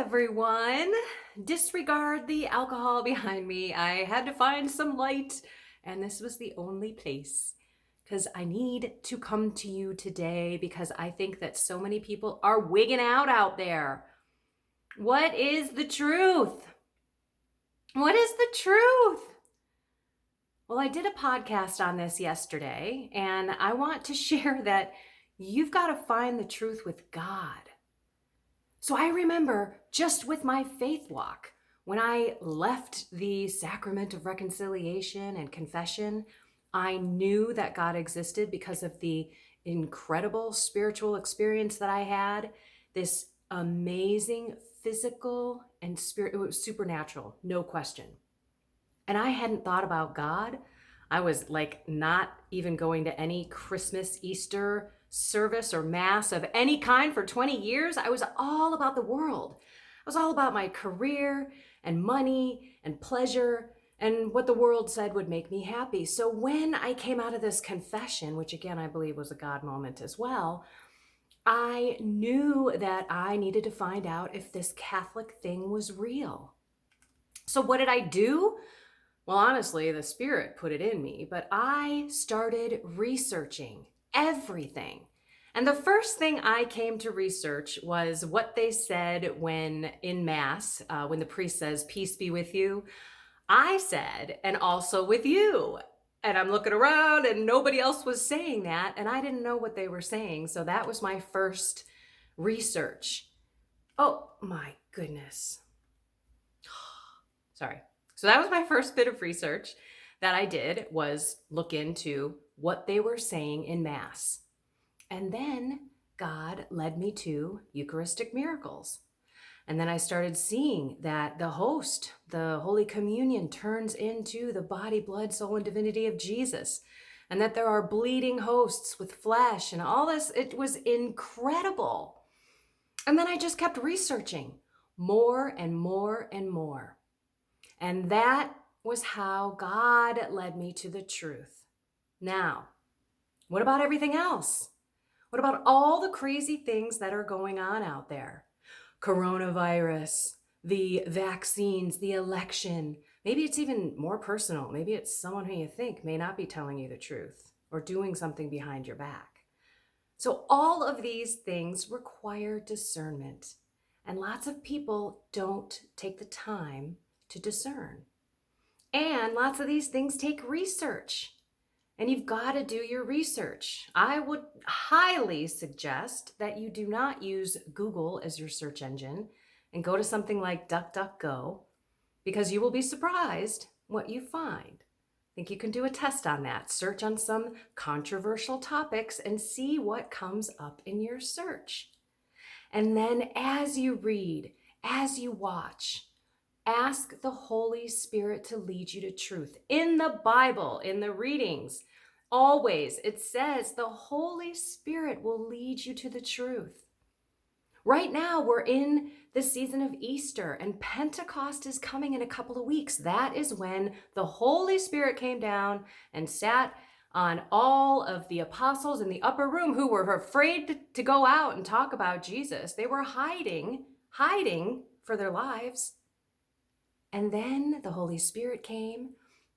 everyone. Disregard the alcohol behind me. I had to find some light, and this was the only place because I need to come to you today because I think that so many people are wigging out there. What is the truth? What is the truth? Well, I did a podcast on this yesterday, and I want to share that you've got to find the truth with God. So I remember just with my faith walk, when I left the sacrament of reconciliation and confession, I knew that God existed because of the incredible spiritual experience that I had, this amazing physical and spirit, it was supernatural, no question. And I hadn't thought about God. I was like not even going to any Christmas, Easter service or mass of any kind for 20 years. I was all about the world. I was all about my career and money and pleasure and what the world said would make me happy. So when I came out of this confession, which again I believe was a God moment as well, I knew that I needed to find out if this Catholic thing was real. So what did I do? Well, honestly, the Spirit put it in me, but I started researching everything. And the first thing I came to research was what they said when in Mass, when the priest says, "Peace be with you." I said, "and also with you." And I'm looking around and nobody else was saying that, and I didn't know what they were saying. So that was my first research. Oh my goodness. Sorry. So that was my first bit of research that I did, was look into what they were saying in Mass. And then God led me to Eucharistic miracles. And then I started seeing that the host, the Holy Communion, turns into the body, blood, soul, and divinity of Jesus. And that there are bleeding hosts with flesh and all this. It was incredible. And then I just kept researching more and more and more. And that was how God led me to the truth. Now, what about everything else? What about all the crazy things that are going on out there? Coronavirus, the vaccines, the election. Maybe it's even more personal. Maybe it's someone who you think may not be telling you the truth or doing something behind your back. So all of these things require discernment. And lots of people don't take the time to discern. And lots of these things take research. And you've got to do your research. I would highly suggest that you do not use Google as your search engine and go to something like DuckDuckGo, because you will be surprised what you find. I think you can do a test on that. Search on some controversial topics and see what comes up in your search. And then as you read, as you watch, ask the Holy Spirit to lead you to truth. In the Bible, in the readings, always it says the Holy Spirit will lead you to the truth. Right now, we're in the season of Easter, and Pentecost is coming in a couple of weeks. That is when the Holy Spirit came down and sat on all of the apostles in the upper room who were afraid to go out and talk about Jesus. They were hiding for their lives. And then the Holy Spirit came,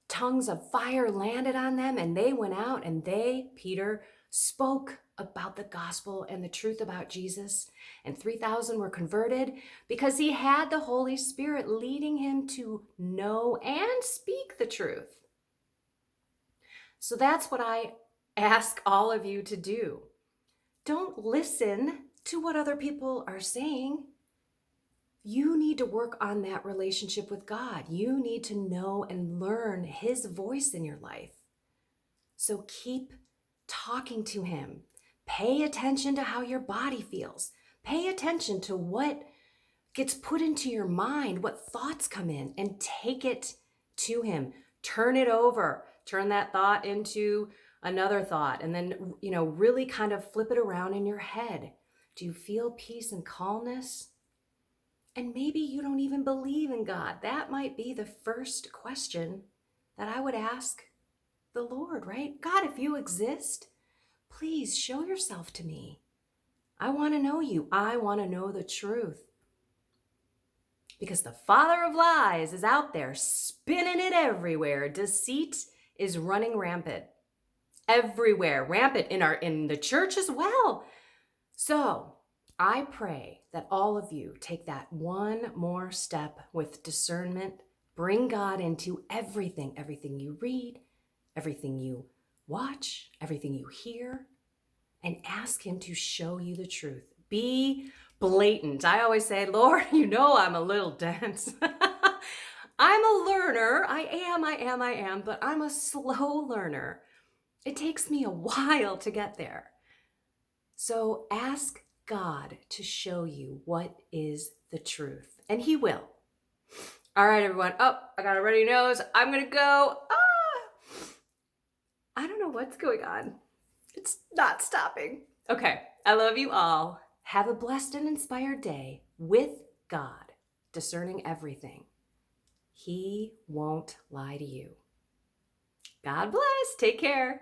tongues of fire landed on them, and they went out and Peter, spoke about the gospel and the truth about Jesus. And 3,000 were converted because he had the Holy Spirit leading him to know and speak the truth. So that's what I ask all of you to do. Don't listen to what other people are saying. You need to work on that relationship with God. You need to know and learn his voice in your life. So keep talking to him. Pay attention to how your body feels. Pay attention to what gets put into your mind, what thoughts come in, and take it to him. Turn it over. Turn that thought into another thought, and then, really kind of flip it around in your head. Do you feel peace and calmness? And maybe you don't even believe in God. That might be the first question that I would ask the Lord, right? God, if you exist, please show yourself to me. I want to know you. I want to know the truth. because the father of lies is out there spinning it everywhere. Deceit is running rampant everywhere, rampant in the church as well. So I pray that all of you take that one more step with discernment. Bring God into everything you read, everything you watch, everything you hear, and ask him to show you the truth. Be blatant. I always say, Lord, you know I'm a little dense. I'm a learner. I am, but I'm a slow learner. It takes me a while to get there. So ask God to show you what is the truth, and he will. All right, everyone. Oh, I got a runny nose. I'm going to go. I don't know what's going on. It's not stopping. Okay, I love you all. Have a blessed and inspired day with God, discerning everything. He won't lie to you. God bless. Take care.